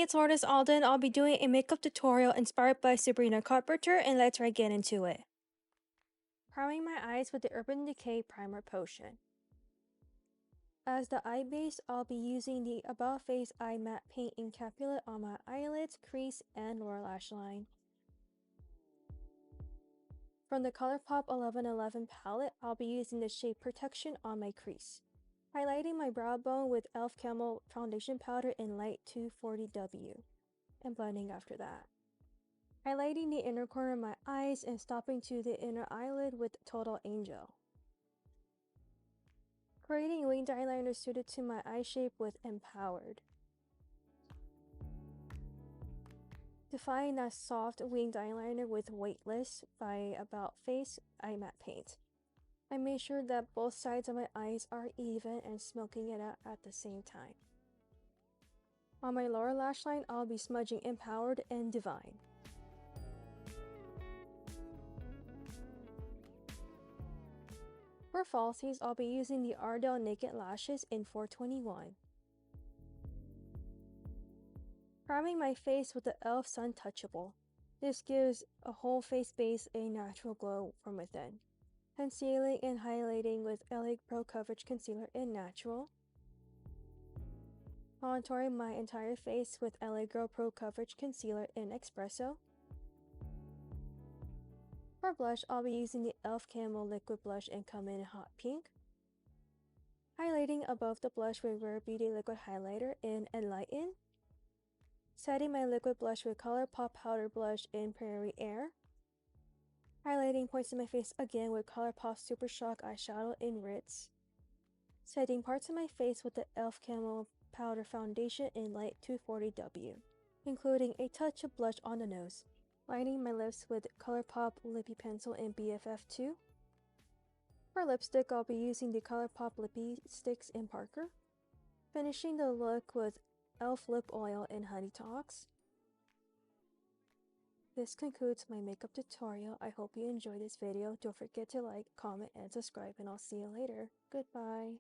it's Lourdes Alden. I'll be doing a makeup tutorial inspired by Sabrina Carpenter, and let's get into it. Priming my eyes with the Urban Decay Primer Potion. As the eye base, I'll be using the About Face Eye Matte Paint Encapsulate on my eyelids, crease, and lower lash line. From the ColourPop 1111 palette, I'll be using the shade Protection on my crease. Highlighting my brow bone with e.l.f. Camo Foundation Powder in light 240W, and blending after that. Highlighting the inner corner of my eyes and stopping to the inner eyelid with Total Angel. Creating winged eyeliner suited to my eye shape with Empowered. Define that soft winged eyeliner with Weightless by About Face Eye Matte Paint. I made sure that both sides of my eyes are even and smoking it out at the same time. On my lower lash line, I'll be smudging Empowered and Divine. For falsies, I'll be using the Ardell Naked Lashes in 421. Priming my face with the e.l.f. Sun Touchable. This gives a whole face base a natural glow from within. Concealing and highlighting with LA Pro Coverage Concealer in Natural. Contouring my entire face with LA Girl Pro Coverage Concealer in Espresso. For blush, I'll be using the e.l.f. Camo Liquid Blush in Come In Hot Pink. Highlighting above the blush with Rare Beauty Liquid Highlighter in Enlighten. Setting my liquid blush with ColourPop Powder Blush in Prairie Air. Highlighting points in my face again with ColourPop Super Shock Eyeshadow in Ritz. Setting parts of my face with the e.l.f. Camo Powder Foundation in Light 240W, including a touch of blush on the nose. Lining my lips with ColourPop Lippy Pencil in BFF2. For lipstick, I'll be using the ColourPop Lippy Sticks in Parker. Finishing the look with e.l.f. Lip Oil in Honey Talks. This concludes my makeup tutorial. I hope you enjoyed this video. Don't forget to like, comment, and subscribe, and I'll see you later. Goodbye.